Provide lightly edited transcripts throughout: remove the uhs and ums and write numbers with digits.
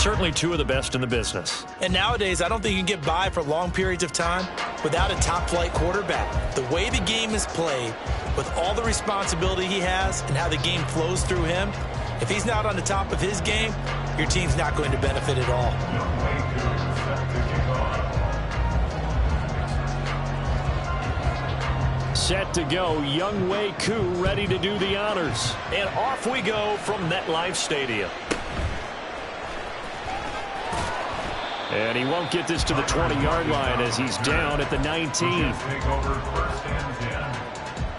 certainly two of the best in the business. And nowadays, I don't think you can get by for long periods of time without a top-flight quarterback. The way the game is played, with all the responsibility he has and how the game flows through him, if he's not on the top of his game, your team's not going to benefit at all. Set to go, Younghoe Koo ready to do the honors. And off we go from MetLife Stadium. And he won't get this to the 20-yard line as he's down at the 19. Take over first and 10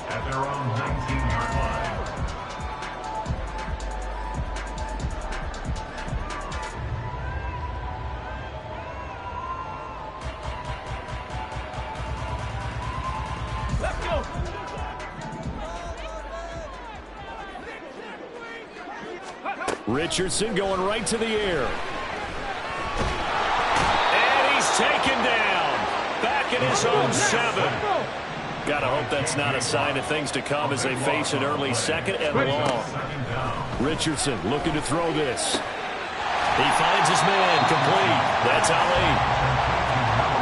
at their own 19-yard line. Let's go. Richardson going right to the air. And he's taken down. Back in his own 7. Gotta hope that's not a sign of things to come as they face an early second and long. Richardson looking to throw this. He finds his man complete. That's Ali.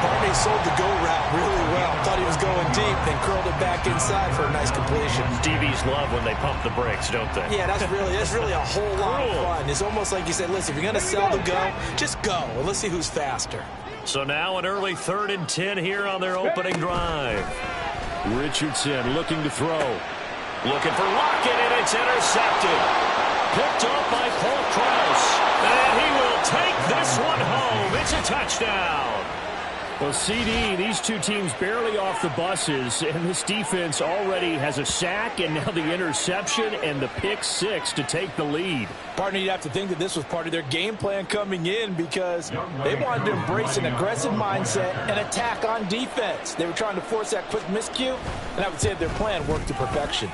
Barney sold the go route really well. Thought he was going deep, then curled it back inside for a nice completion. DBs love when they pump the brakes, don't they? Yeah, that's really a whole lot of fun. It's almost like you said, listen, if you're going to sell the go, just go. And let's see who's faster. So now an early 3rd and 10 here on their opening drive. Richardson looking to throw. Looking for Lockett, and it's intercepted. Picked off by Paul Krause. And he will take this one home. It's a touchdown. Well, CD, these two teams barely off the buses, and this defense already has a sack and now the interception and the pick 6 to take the lead. Partner, you'd have to think that this was part of their game plan coming in because they wanted to embrace an aggressive mindset and attack on defense. They were trying to force that quick miscue, and I would say their plan worked to perfection.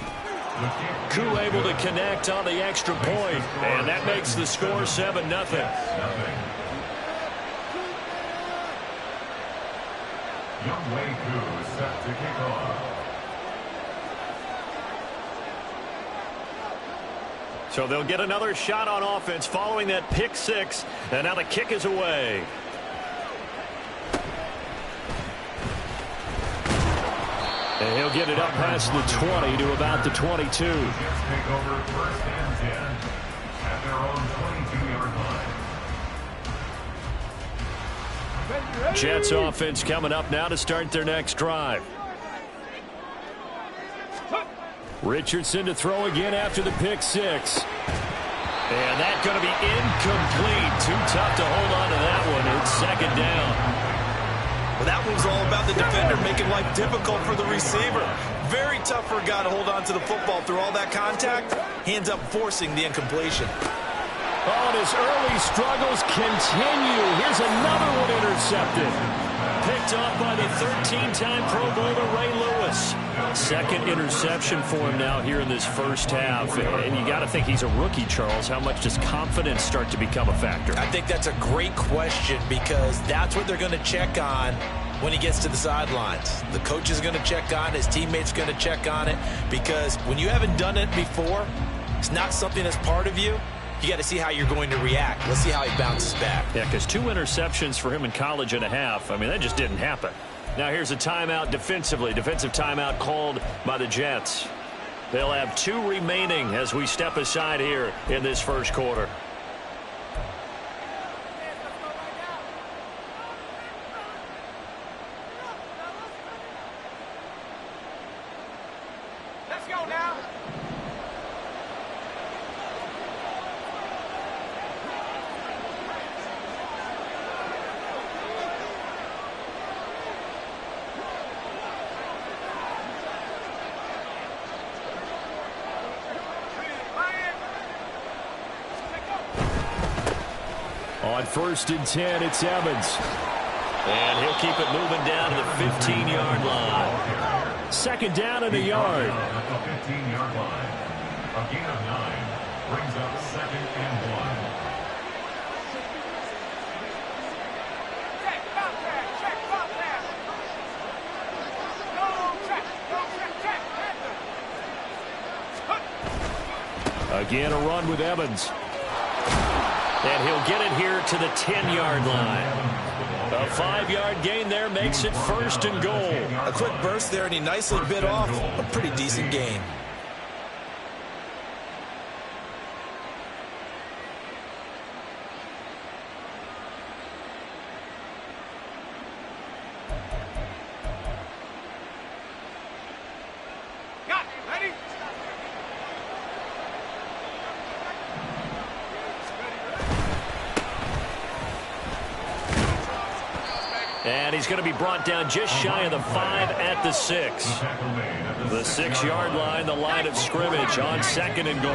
Koo able to connect on the extra point, and that makes the score 7-0. Younghoe Koo set to kick off. So they'll get another shot on offense following that pick 6, and now the kick is away. And he'll get it up past the 20 to about the 22. Jets take over first and 10 at their own 22-yard line. Jets offense coming up now to start their next drive. Richardson to throw again after the pick 6. And that's going to be incomplete. Too tough to hold on to that one. It's 2nd down. Well, that one's all about the defender making life difficult for the receiver. Very tough for a guy to hold on to the football through all that contact. He ends up forcing the incompletion. Oh, and his early struggles continue. Here's another one intercepted. Picked off by the 13-time Pro Bowler Ray Lewis. 2nd interception for him now here in this first half. And you got to think he's a rookie, Charles. How much does confidence start to become a factor? I think that's a great question because that's what they're going to check on when he gets to the sidelines. The coach is going to check on it. His teammates going to check on it because when you haven't done it before, it's not something that's part of you. You got to see how you're going to react. Let's see how he bounces back. Yeah, because 2 interceptions for him in college and a half. I mean, that just didn't happen. Now here's a timeout defensively. Defensive timeout called by the Jets. They'll have 2 remaining as we step aside here in this first quarter. Let's go now. On 1st and 10, it's Evans. And he'll keep it moving down to the 15-yard line. 2nd down and a yard. At the 15-yard line. A gain of 9 brings up 2nd and 1. Again, a run with Evans. And he'll get it here to the 10-yard line. A 5-yard gain there makes it 1st and goal. A quick burst there, and he nicely bit off a pretty decent gain. And he's going to be brought down just shy of the 5 at the 6. The 6-yard line, the line of scrimmage on 2nd and goal.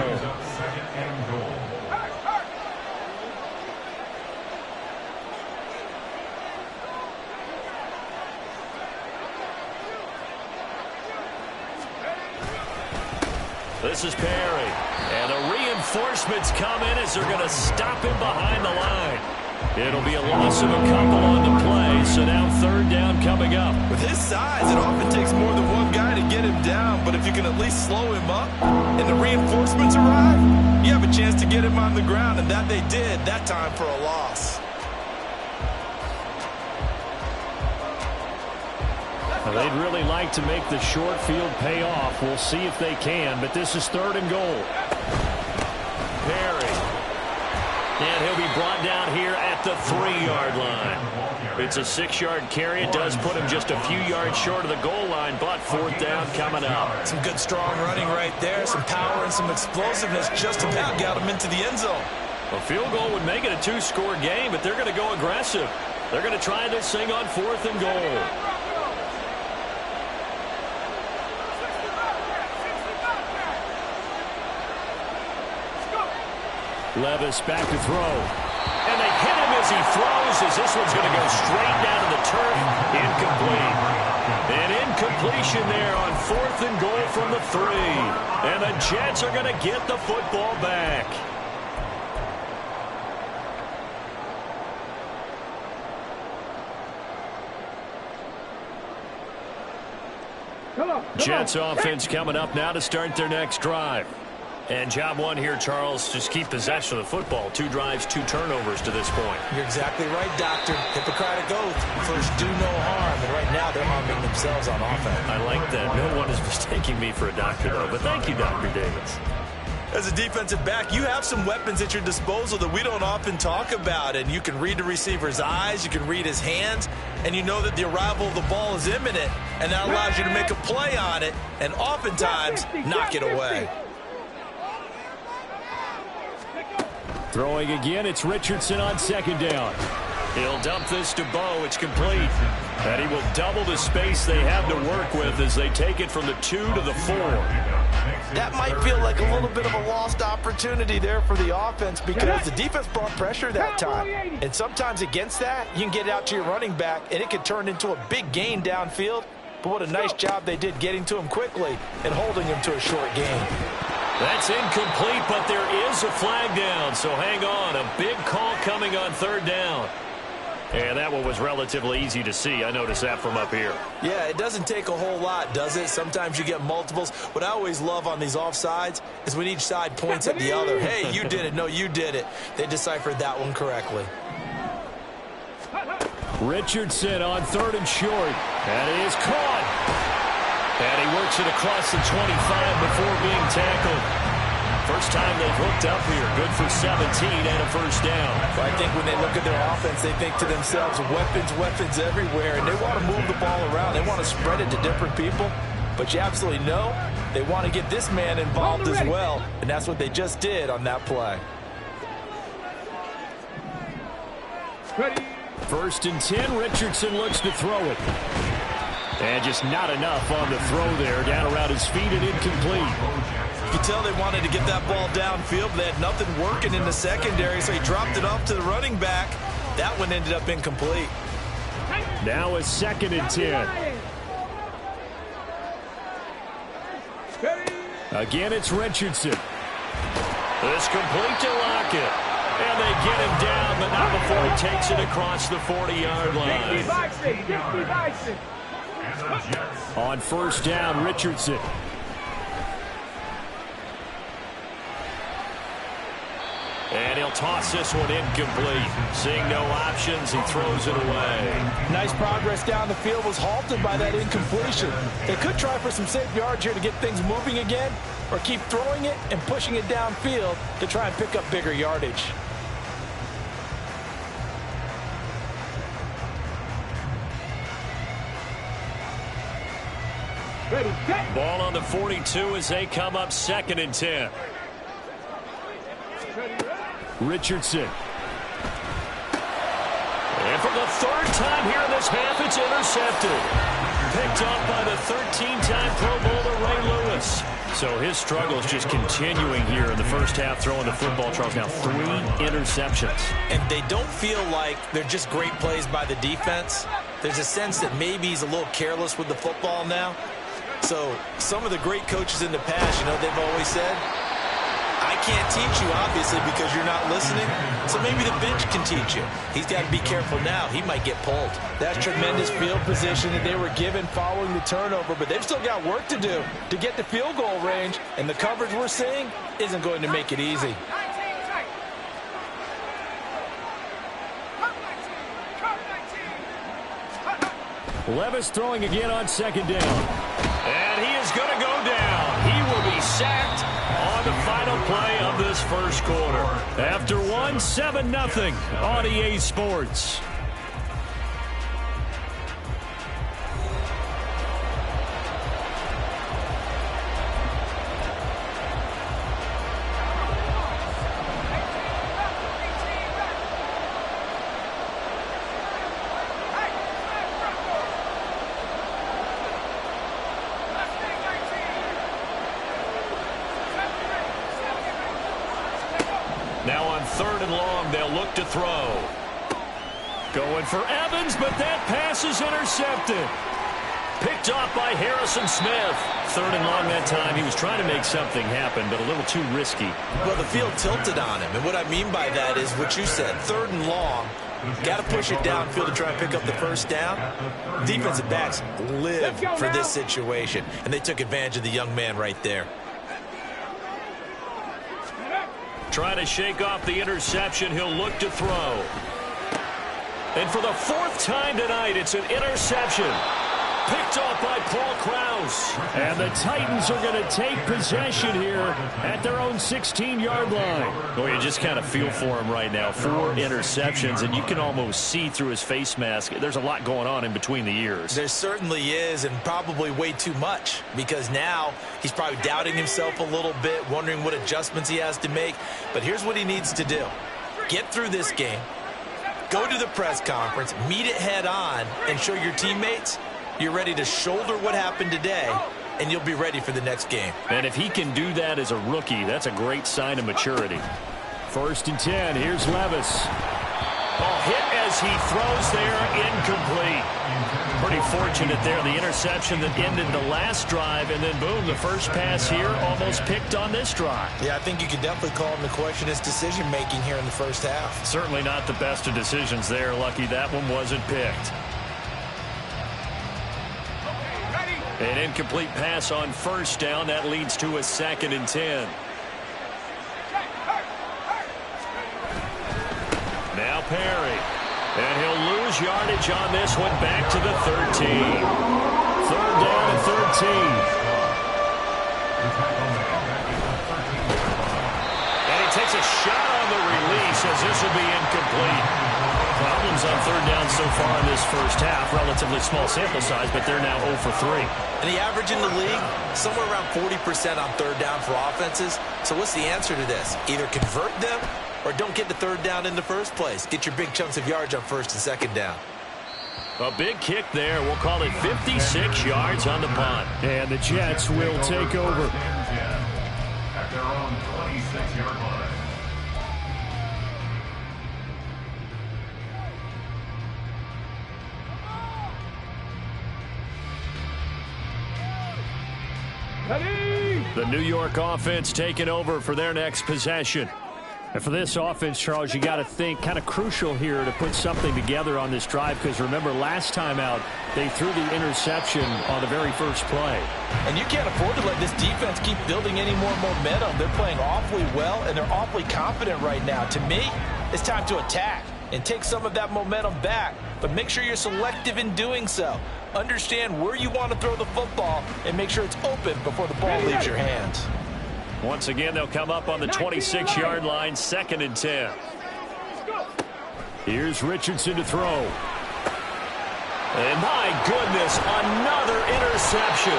This is Perry. And the reinforcements come in as they're going to stop him behind the line. It'll be a loss of a couple on the play, so now 3rd down coming up. With his size, it often takes more than one guy to get him down, but if you can at least slow him up and the reinforcements arrive, you have a chance to get him on the ground, and that they did that time for a loss. Well, they'd really like to make the short field pay off. We'll see if they can, but this is 3rd and goal. Perry. And he'll be brought down here at the 3-yard line. It's a 6-yard carry. It does put him just a few yards short of the goal line, but 4th down coming up. Some good strong running right there. Some power and some explosiveness just about got him into the end zone. A field goal would make it a 2-score game, but they're going to go aggressive. They're going to try this thing on 4th and goal. Levis back to throw. And they hit him as he throws, as this one's going to go straight down to the turf. Incomplete. An incompletion there on 4th and goal from the 3. And the Jets are going to get the football back. Jets offense coming up now to start their next drive. And job one here, Charles, just keep possession of the football. 2 drives, 2 turnovers to this point. You're exactly right, Doctor. Hippocratic oath. First, do no harm. And right now, they're harming themselves on offense. I like that. No one is mistaking me for a doctor, though. But thank you, Dr. Davis. As a defensive back, you have some weapons at your disposal that we don't often talk about. And you can read the receiver's eyes. You can read his hands. And you know that the arrival of the ball is imminent. And that allows you to make a play on it and oftentimes knock it away. Throwing again, it's Richardson on 2nd down. He'll dump this to Bo. It's complete. And he will double the space they have to work with as they take it from the 2 to the 4. That might feel like a little bit of a lost opportunity there for the offense because the defense brought pressure that time. And sometimes against that, you can get it out to your running back, and it can turn into a big gain downfield. But what a nice job they did getting to him quickly and holding him to a short gain. That's incomplete, but there is a flag down, so hang on. A big call coming on 3rd down. And that one was relatively easy to see. I noticed that from up here. Yeah, it doesn't take a whole lot, does it? Sometimes you get multiples. What I always love on these offsides is when each side points at the other. Hey, you did it. No, you did it. They deciphered that one correctly. Richardson on 3rd and short. That is caught. And he works it across the 25 before being tackled. First time they've hooked up here. Good for 17 and a 1st down. Well, I think when they look at their offense, they think to themselves, weapons everywhere, and they want to move the ball around. They want to spread it to different people. But you absolutely know they want to get this man involved as well, and that's what they just did on that play. 1st and 10. Richardson looks to throw it. And just not enough on the throw there. Down around his feet and incomplete. You can tell they wanted to get that ball downfield, but they had nothing working in the secondary, so he dropped it off to the running back. That one ended up incomplete. Now a 2nd and 10. Again, it's Richardson. This complete to Lockett. And they get him down, but not before he takes it across the 40-yard line. On 1st down, Richardson. And he'll toss this one incomplete. Seeing no options, he throws it away. Nice progress down the field, was halted by that incompletion. They could try for some safe yards here to get things moving again, or keep throwing it and pushing it downfield to try and pick up bigger yardage. Ball on the 42 as they come up 2nd and 10. Richardson. And for the 3rd time here in this half, it's intercepted. Picked up by the 13-time Pro Bowler Ray Lewis. So his struggle is just continuing here in the first half, throwing the football. Charles, now 3 interceptions. And they don't feel like they're just great plays by the defense. There's a sense that maybe he's a little careless with the football now. So some of the great coaches in the past, they've always said, I can't teach you, obviously, because you're not listening. So maybe the bench can teach you. He's got to be careful now. He might get pulled. That's tremendous field position that they were given following the turnover, but they've still got work to do to get the field goal range, and the coverage we're seeing isn't going to make it easy. Levis throwing again on 2nd down. And he is going to go down. He will be sacked on the final play of this first quarter. After 7-0 on EA Sports. Now on 3rd and long, they'll look to throw. Going for Evans, but that pass is intercepted. Picked off by Harrison Smith. 3rd and long that time. He was trying to make something happen, but a little too risky. Well, the field tilted on him, and what I mean by that is what you said. 3rd and long, got to push it downfield to try and pick up the first down. Defensive backs live for this situation, and they took advantage of the young man right there. Trying to shake off the interception. He'll look to throw. And for the 4th time tonight, it's an interception. Picked off by Paul Krause. And the Titans are going to take possession here at their own 16-yard line. Well, you just kind of feel for him right now. 4 interceptions, and you can almost see through his face mask. There's a lot going on in between the ears. There certainly is, and probably way too much, because now he's probably doubting himself a little bit, wondering what adjustments he has to make. But here's what he needs to do. Get through this game, go to the press conference, meet it head on, and show your teammates you're ready to shoulder what happened today, and you'll be ready for the next game. And if he can do that as a rookie, that's a great sign of maturity. 1st and 10. Here's Levis. Hit as he throws there, incomplete. Pretty fortunate there. The interception that ended the last drive, and then boom, the first pass here almost picked on this drive. Yeah, I think you could definitely call him to question his decision-making here in the first half. Certainly not the best of decisions there. Lucky that one wasn't picked. An incomplete pass on 1st down. That leads to a 2nd and 10. Now Perry. And he'll lose yardage on this one back to the 13. 3rd down and 13. And he takes a shot on the release as this will be incomplete. Problems on 3rd down so far in this first half. Relatively small sample size, but they're now 0 for 3. And the average in the league, somewhere around 40% on 3rd down for offenses. So what's the answer to this? Either convert them or don't get the 3rd down in the first place. Get your big chunks of yards on 1st and 2nd down. A big kick there. We'll call it 56 yards on the punt. And the Jets will take over. At their own 26-yard line. The New York offense taking over for their next possession. And for this offense, Charles, you got to think kind of crucial here to put something together on this drive, because remember last time out they threw the interception on the very first play. And you can't afford to let this defense keep building any more momentum. They're playing awfully well, and they're awfully confident right now. To me, it's time to attack and take some of that momentum back, but make sure you're selective in doing so. Understand where you want to throw the football and make sure it's open before the ball leaves your hands. Once again, they'll come up on the 26-yard line, 2nd and 10. Here's Richardson to throw. And my goodness, another interception.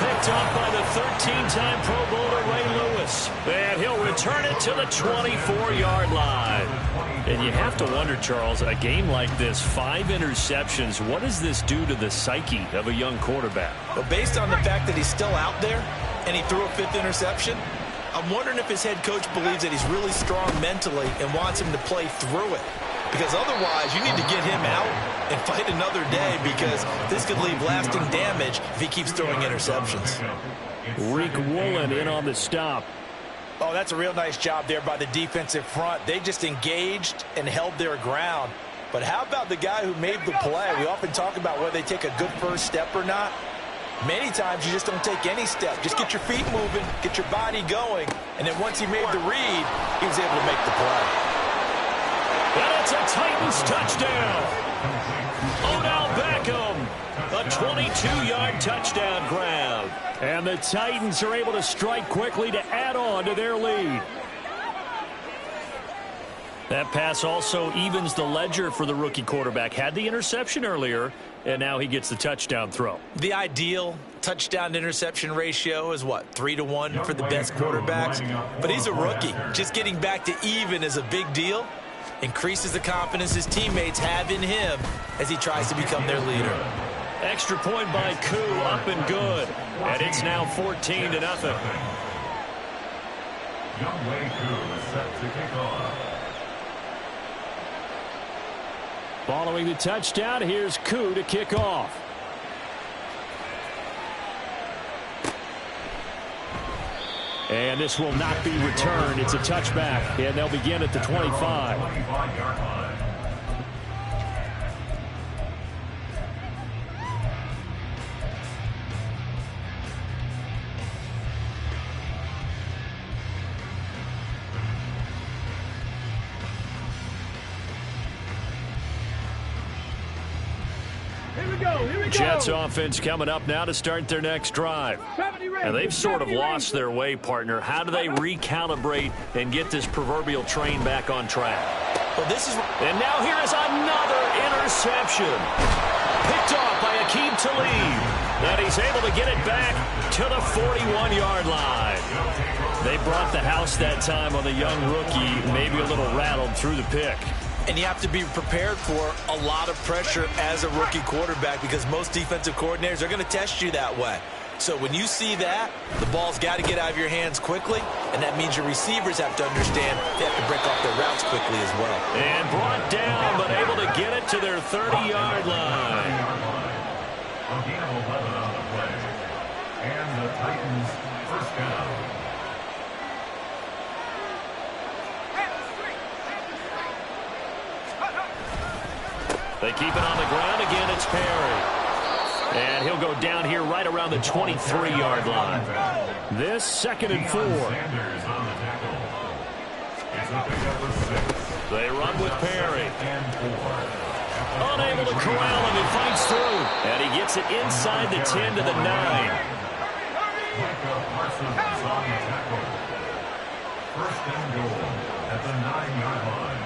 Picked up by the 13-time Pro Bowler Ray Lewis. And he'll return it to the 24-yard line. And you have to wonder, Charles, a game like this, 5 interceptions, what does this do to the psyche of a young quarterback? But based on the fact that he's still out there and he threw a 5th interception, I'm wondering if his head coach believes that he's really strong mentally and wants him to play through it. Because otherwise, you need to get him out and fight another day, because this could leave lasting damage if he keeps throwing interceptions. Rick Woolen in on the stop. Oh, that's a real nice job there by the defensive front. They just engaged and held their ground. But how about the guy who made the play? We often talk about whether they take a good first step or not. Many times you just don't take any step. Just get your feet moving, get your body going, and then once he made the read, he was able to make the play. And it's a Titans touchdown. Odell Beckham, a 22-yard touchdown grab. And the Titans are able to strike quickly to add on to their lead. That pass also evens the ledger for the rookie quarterback. Had the interception earlier, and now he gets the touchdown throw. The ideal touchdown-interception ratio is, what, 3-to-1 for the best quarterbacks? But he's a rookie. Just getting back to even is a big deal. Increases the confidence his teammates have in him as he tries to become their leader. Extra point by Koo, up and good. And it's now 14-0. Younghoe Koo is set to kick off. Following the touchdown, here's Koo to kick off. And this will not be returned. It's a touchback, and they'll begin at the 25. 25-yard line. Jets offense coming up now to start their next drive. Now they've sort of lost their way, partner. How do they recalibrate and get this proverbial train back on track? Well, And now here is another interception. Picked off by Aqib Talib. And he's able to get it back to the 41-yard line. They brought the house that time on the young rookie, maybe a little rattled through the pick. And you have to be prepared for a lot of pressure as a rookie quarterback, because most defensive coordinators are going to test you that way. So when you see that, the ball's got to get out of your hands quickly, and that means your receivers have to understand they have to break off their routes quickly as well. And brought down, but able to get it to their 30-yard line. A gain of 11 on the play. And the Titans first down. They keep it on the ground again. It's Perry. And he'll go down here right around the 23-yard line. This 2nd and 4. Sanders on the tackle. It's a pickup of 6. They run with Perry. And 4. Unable to corral him. He fights through. And he gets it inside the 10 to the 9. Micah Parsons on the tackle. First and goal at the 9-yard line.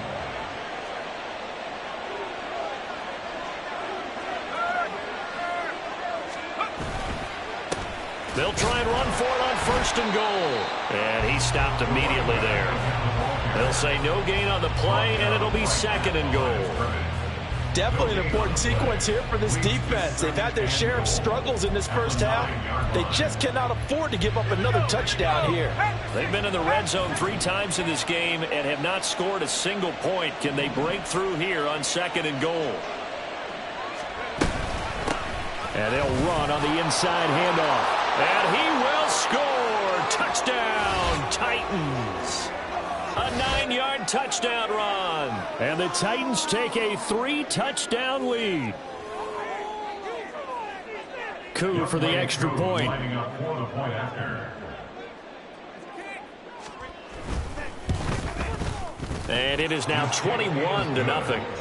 They'll try and run for it on 1st and goal. And he stopped immediately there. They'll say no gain on the play, and it'll be 2nd and goal. Definitely an important sequence here for this defense. They've had their share of struggles in this first half. They just cannot afford to give up another touchdown here. They've been in the red zone 3 times in this game and have not scored a single point. Can they break through here on 2nd and goal? And they'll run on the inside handoff. And he will score. Touchdown, Titans. A 9-yard touchdown run. And the Titans take a 3-touchdown lead. Koo for the extra point. Lining up for the point after. And it is now 21-0.